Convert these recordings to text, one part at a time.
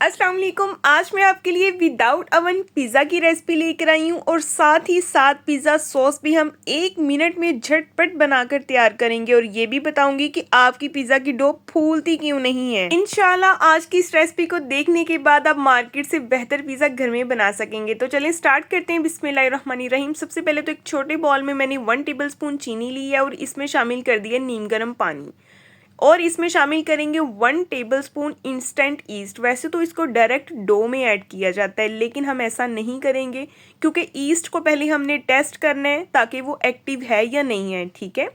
अस्सलाम वालेकुम। आज मैं आपके लिए विदाउट अवन पिज़्ज़ा की रेसिपी लेकर आई हूँ और साथ ही साथ पिज़्ज़ा सॉस भी हम 1 मिनट में झटपट बनाकर तैयार करेंगे और ये भी बताऊंगी कि आपकी पिज़्ज़ा की डो फूलती क्यों नहीं है। इंशाल्लाह आज की इस रेसिपी को देखने के बाद आप मार्केट से बेहतर पिज़्ज़ा घर में बना सकेंगे। तो चलें स्टार्ट करते हैं। बिस्मिल्लाहिर्रहमानिर्रहीम। सबसे पहले तो एक छोटे बॉल में मैंने 1 टेबलस्पून चीनी ली है और इसमें शामिल कर दिया नीम गर्म पानी और इसमें शामिल करेंगे 1 टेबलस्पून इंस्टेंट ईस्ट। वैसे तो इसको डायरेक्ट डो में ऐड किया जाता है लेकिन हम ऐसा नहीं करेंगे क्योंकि ईस्ट को पहले हमने टेस्ट करना है ताकि वो एक्टिव है या नहीं है। ठीक है,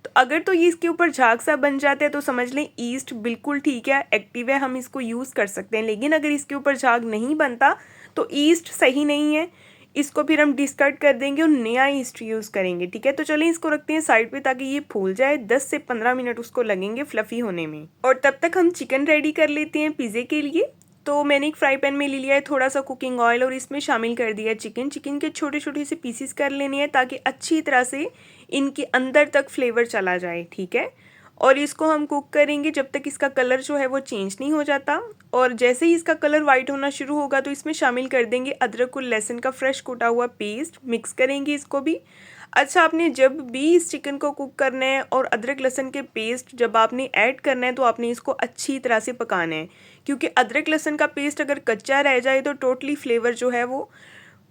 तो अगर तो ये इसके ऊपर झाग सा बन जाता है तो समझ लें ईस्ट बिल्कुल ठीक है, एक्टिव है, हम इसको यूज़ कर सकते हैं। लेकिन अगर इसके ऊपर झाग नहीं बनता तो ईस्ट सही नहीं है, इसको फिर हम डिस्कार्ड कर देंगे और नया ईस्ट यूज़ करेंगे। ठीक है, तो चलें इसको रखते हैं साइड पे ताकि ये फूल जाए। 10 से 15 मिनट उसको लगेंगे फ्लफ़ी होने में और तब तक हम चिकन रेडी कर लेते हैं पिज़्ज़े के लिए। तो मैंने एक फ्राई पैन में ले लिया है थोड़ा सा कुकिंग ऑयल और इसमें शामिल कर दिया चिकन के छोटे छोटे से पीसीस कर लेने हैं ताकि अच्छी तरह से इनके अंदर तक फ्लेवर चला जाए। ठीक है, और इसको हम कुक करेंगे जब तक इसका कलर जो है वो चेंज नहीं हो जाता। और जैसे ही इसका कलर वाइट होना शुरू होगा तो इसमें शामिल कर देंगे अदरक और लहसुन का फ्रेश कूटा हुआ पेस्ट। मिक्स करेंगे इसको भी। अच्छा, आपने जब भी इस चिकन को कुक करना है और अदरक लहसुन के पेस्ट जब आपने ऐड करना है तो आपने इसको अच्छी तरह से पकाना है क्योंकि अदरक लहसुन का पेस्ट अगर कच्चा रह जाए तो टोटली फ्लेवर जो है वो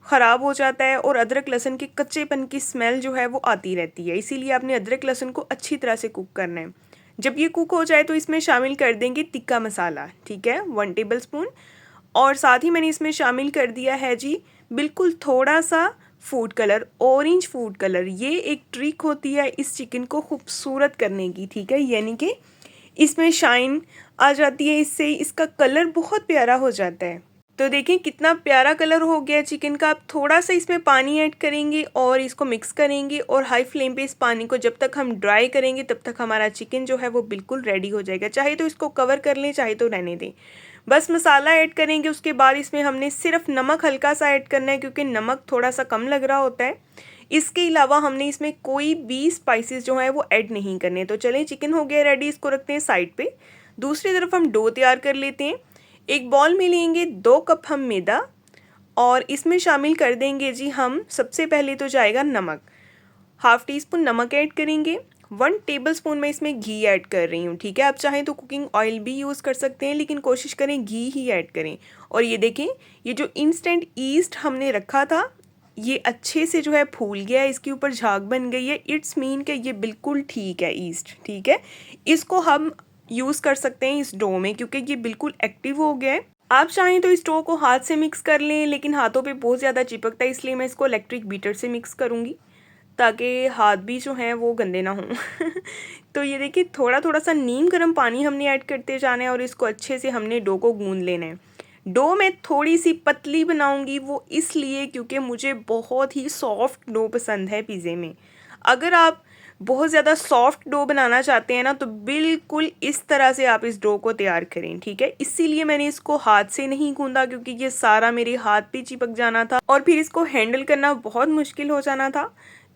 ख़राब हो जाता है और अदरक लहसुन के कच्चेपन की स्मेल जो है वो आती रहती है। इसीलिए आपने अदरक लहसुन को अच्छी तरह से कुक करना है। जब ये कुक हो जाए तो इसमें शामिल कर देंगे तिक्का मसाला। ठीक है, 1 टेबलस्पून। और साथ ही मैंने इसमें शामिल कर दिया है जी बिल्कुल थोड़ा सा food colour, orange food colour. ये एक ट्रिक होती है इस चिकन को खूबसूरत करने की। ठीक है, यानी कि इसमें शाइन आ जाती है, इससे इसका कलर बहुत प्यारा हो जाता है। तो देखें कितना प्यारा कलर हो गया चिकन का। आप थोड़ा सा इसमें पानी ऐड करेंगे और इसको मिक्स करेंगे और हाई फ्लेम पे इस पानी को जब तक हम ड्राई करेंगे तब तक हमारा चिकन जो है वो बिल्कुल रेडी हो जाएगा। चाहे तो इसको कवर कर लें, चाहे तो रहने दें। बस मसाला ऐड करेंगे, उसके बाद इसमें हमने सिर्फ नमक हल्का सा ऐड करना है क्योंकि नमक थोड़ा सा कम लग रहा होता है। इसके अलावा हमने इसमें कोई भी स्पाइसेस जो है वो ऐड नहीं करने। तो चलें चिकन हो गया रेडी, इसको रखते हैं साइड पे। दूसरी तरफ हम डो तैयार कर लेते हैं। एक बॉल में लेंगे 2 कप हम मैदा और इसमें शामिल कर देंगे जी हम सबसे पहले तो जाएगा नमक। हाफ़ टी स्पून नमक ऐड करेंगे। 1 टेबलस्पून मैं इसमें घी ऐड कर रही हूँ। ठीक है, आप चाहें तो कुकिंग ऑयल भी यूज़ कर सकते हैं लेकिन कोशिश करें घी ही ऐड करें। और ये देखें, ये जो इंस्टेंट ईस्ट हमने रखा था ये अच्छे से जो है फूल गया है, इसके ऊपर झाग बन गई है। इट्स मीन कि ये बिल्कुल ठीक है ईस्ट। ठीक है, इसको हम यूज़ कर सकते हैं इस डो में क्योंकि ये बिल्कुल एक्टिव हो गया है। आप चाहें तो इस डो को हाथ से मिक्स कर लें लेकिन हाथों पे बहुत ज़्यादा चिपकता है, इसलिए मैं इसको इलेक्ट्रिक बीटर से मिक्स करूँगी ताकि हाथ भी जो हैं वो गंदे ना हों। तो ये देखिए थोड़ा थोड़ा सा नीम गर्म पानी हमने ऐड करते जाना है और इसको अच्छे से हमने डो को गूंद लेना है। डो मैं थोड़ी सी पतली बनाऊंगी, वो इसलिए क्योंकि मुझे बहुत ही सॉफ्ट डो पसंद है पिज़्ज़े में। अगर आप बहुत ज़्यादा सॉफ्ट डो बनाना चाहते हैं ना तो बिल्कुल इस तरह से आप इस डो को तैयार करें। ठीक है, इसीलिए मैंने इसको हाथ से नहीं गूंदा क्योंकि ये सारा मेरे हाथ पे चिपक जाना था और फिर इसको हैंडल करना बहुत मुश्किल हो जाना था।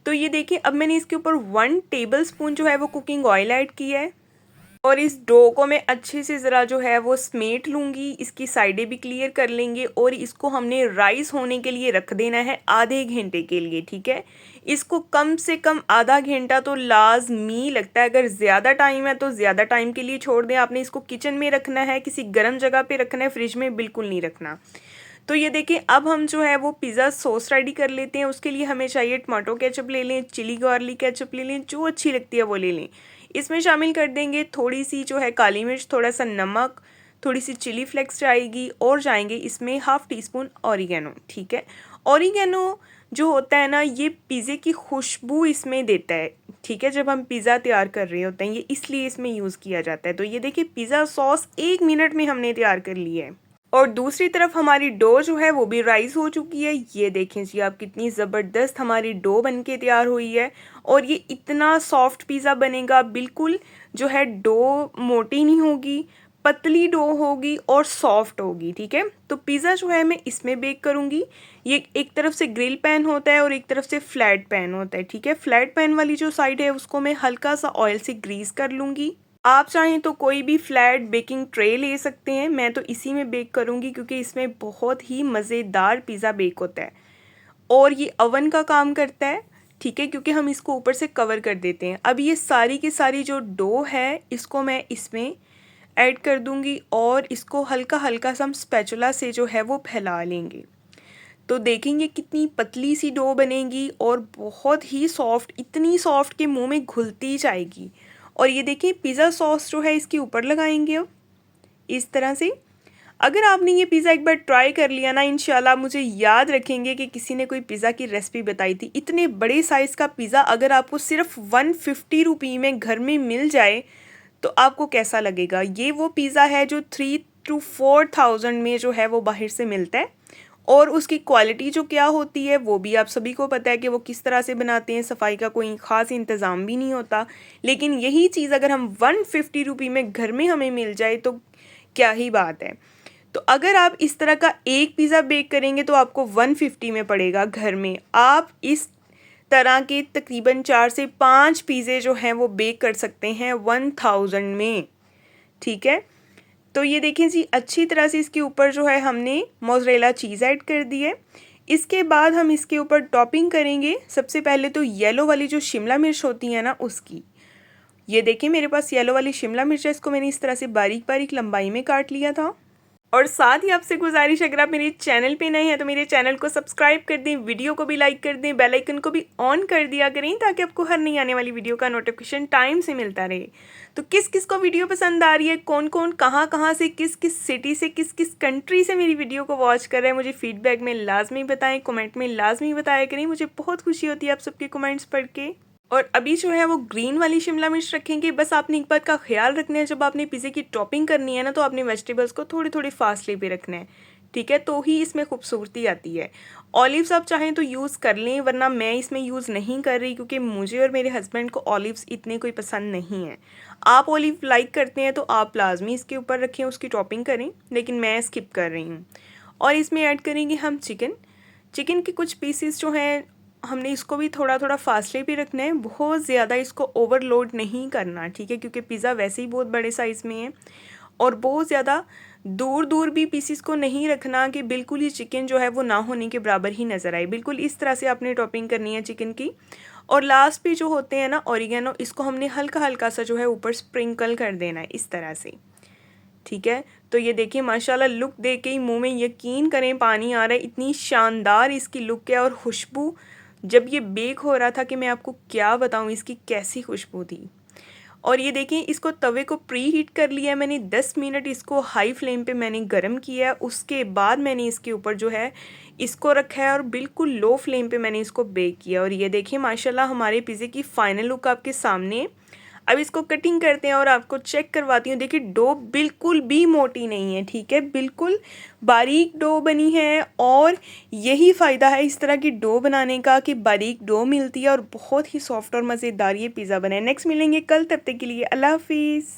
तो ये देखिए अब मैंने इसके ऊपर 1 टेबलस्पून जो है वो कुकिंग ऑयल ऐड किया है और इस डो को मैं अच्छे से ज़रा जो है वो समेट लूँगी। इसकी साइडें भी क्लियर कर लेंगे और इसको हमने राइस होने के लिए रख देना है आधे घंटे के लिए। ठीक है, इसको कम से कम आधा घंटा तो लाजमी लगता है। अगर ज़्यादा टाइम है तो ज़्यादा टाइम के लिए छोड़ दें। आपने इसको किचन में रखना है, किसी गर्म जगह पे रखना है, फ्रिज में बिल्कुल नहीं रखना। तो ये देखिए अब हम जो है वो पिज़्ज़ा सॉस रेडी कर लेते हैं। उसके लिए हमें चाहिए टमाटो केचप ले लें, चिली गार्लिक केचप ले लें, जो अच्छी लगती है वो ले लें। इसमें शामिल कर देंगे थोड़ी सी जो है काली मिर्च, थोड़ा सा नमक, थोड़ी सी चिली फ्लेक्स जाएगी और जाएंगे इसमें हाफ़ टी स्पून ऑरिगेनो। ठीक है, ऑरिगेनो जो होता है ना ये पिज़्ज़े की खुशबू इसमें देता है। ठीक है, जब हम पिज़्ज़ा तैयार कर रहे होते हैं ये इसलिए इसमें यूज़ किया जाता है। तो ये देखिए पिज़्ज़ा सॉस 1 मिनट में हमने तैयार कर लिया है और दूसरी तरफ हमारी डो जो है वो भी राइस हो चुकी है। ये देखें जी आप कितनी ज़बरदस्त हमारी डो बनके तैयार हुई है और ये इतना सॉफ्ट पिज़्ज़ा बनेगा। बिल्कुल जो है डो मोटी नहीं होगी, पतली डो होगी और सॉफ्ट होगी। ठीक है, तो पिज़्ज़ा जो है मैं इसमें बेक करूँगी। ये एक तरफ से ग्रिल पैन होता है और एक तरफ से फ्लैट पैन होता है। ठीक है, फ्लैट पैन वाली जो साइड है उसको मैं हल्का सा ऑयल से ग्रीस कर लूँगी आप चाहें तो कोई भी फ्लैट बेकिंग ट्रे ले सकते हैं, मैं तो इसी में बेक करूँगी क्योंकि इसमें बहुत ही मज़ेदार पिज़्ज़ा बेक होता है और ये ओवन का काम करता है, ठीक है, क्योंकि हम इसको ऊपर से कवर कर देते हैं। अब ये सारी की सारी जो डो है इसको मैं इसमें ऐड कर दूंगी और इसको हल्का हल्का सा हम स्पैचुला से जो है वो फैला लेंगे। तो देखेंगे कितनी पतली सी डो बनेगी और बहुत ही सॉफ्ट, इतनी सॉफ्ट कि मुंह में घुलती जाएगी। और ये देखिए पिज़्ज़ा सॉस जो है इसके ऊपर लगाएंगे अब इस तरह से। अगर आपने ये पिज़्ज़ा एक बार ट्राई कर लिया ना, इंशाल्लाह मुझे याद रखेंगे कि किसी ने कोई पिज़्ज़ा की रेसिपी बताई थी। इतने बड़े साइज़ का पिज़्ज़ा अगर आपको सिर्फ 150 रुपये में घर में मिल जाए तो आपको कैसा लगेगा। ये वो पिज़्ज़ा है जो 3 to 4,000 में जो है वो बाहर से मिलता है और उसकी क्वालिटी जो क्या होती है वो भी आप सभी को पता है कि वो किस तरह से बनाते हैं, सफाई का कोई ख़ास इंतज़ाम भी नहीं होता। लेकिन यही चीज़ अगर हम 150 रुपये में घर में हमें मिल जाए तो क्या ही बात है। तो अगर आप इस तरह का एक पिज़्ज़ा बेक करेंगे तो आपको 150 में पड़ेगा घर में। आप इस तरह के तकरीबन 4 से 5 पिज़्ज़े जो हैं वो बेक कर सकते हैं 1000 में, ठीक है। तो ये देखें जी, अच्छी तरह से इसके ऊपर जो है हमने मोज़रेला चीज़ ऐड कर दी है। इसके बाद हम इसके ऊपर टॉपिंग करेंगे। सबसे पहले तो येलो वाली जो शिमला मिर्च होती है ना उसकी। ये देखिए मेरे पास येलो वाली शिमला मिर्च है, इसको मैंने इस तरह से बारीक बारीक लंबाई में काट लिया था। और साथ ही आपसे गुजारिश, अगर आप मेरे चैनल पे नए हैं तो मेरे चैनल को सब्सक्राइब कर दें, वीडियो को भी लाइक कर दें, बेल आइकन को भी ऑन कर दिया करें ताकि आपको हर नई आने वाली वीडियो का नोटिफिकेशन टाइम से मिलता रहे। तो किस किस को वीडियो पसंद आ रही है, कौन कौन कहाँ कहाँ से, किस किस सिटी से, किस किस कंट्री से मेरी वीडियो को वॉच कर रहे हैं, मुझे फीडबैक में लाजमी बताएं, कमेंट में लाजमी बताया करें। मुझे बहुत खुशी होती है आप सबके कमेंट्स पढ़ के। और अभी जो है वो ग्रीन वाली शिमला मिर्च रखेंगे। बस आपने एक बात का ख्याल रखना है, जब आपने पिज़्ज़े की टॉपिंग करनी है ना तो आपने वेजिटेबल्स को थोड़ी थोड़ी फासले पे रखना है, ठीक है, तो ही इसमें खूबसूरती आती है। ऑलिव्स आप चाहें तो यूज़ कर लें, वरना मैं इसमें यूज़ नहीं कर रही क्योंकि मुझे और मेरे हस्बैंड को ऑलिव्स इतने कोई पसंद नहीं है। आप ऑलिव लाइक करते हैं तो आप लाजमी इसके ऊपर रखें, उसकी टॉपिंग करें, लेकिन मैं स्किप कर रही हूँ। और इसमें ऐड करेंगे हम चिकन के कुछ पीसेस जो हैं हमने इसको भी थोड़ा थोड़ा फासले पे रखना है, बहुत ज़्यादा इसको ओवरलोड नहीं करना, ठीक है, क्योंकि पिज़्ज़ा वैसे ही बहुत बड़े साइज़ में है। और बहुत ज़्यादा दूर दूर भी पीसीस को नहीं रखना कि बिल्कुल ही चिकन जो है वो ना होने के बराबर ही नज़र आए। बिल्कुल इस तरह से आपने टॉपिंग करनी है चिकन की। और लास्ट पे जो होते हैं ना ऑरिगेनो, इसको हमने हल्का हल्का सा जो है ऊपर स्प्रिंकल कर देना है इस तरह से, ठीक है। तो ये देखिए माशाल्लाह लुक देख के ही मुंह में यकीन करें पानी आ रहा है, इतनी शानदार इसकी लुक है। और खुशबू जब ये बेक हो रहा था कि मैं आपको क्या बताऊं इसकी कैसी खुशबू थी। और ये देखें इसको तवे को प्री हीट कर लिया है मैंने, 10 मिनट इसको हाई फ्लेम पे मैंने गरम किया है। उसके बाद मैंने इसके ऊपर जो है इसको रखा है और बिल्कुल लो फ्लेम पे मैंने इसको बेक किया। और ये देखिए माशाल्लाह हमारे पिज़्ज़े की फ़ाइनल लुक आपके सामने। अब इसको कटिंग करते हैं और आपको चेक करवाती हूँ। देखिए डो बिल्कुल भी मोटी नहीं है, ठीक है, बिल्कुल बारीक डो बनी है। और यही फ़ायदा है इस तरह की डो बनाने का कि बारीक डो मिलती है और बहुत ही सॉफ्ट और मज़ेदार ये पिज़्ज़ा बना है। नेक्स्ट मिलेंगे कल, तब तक के लिए अल्लाह हाफिज़।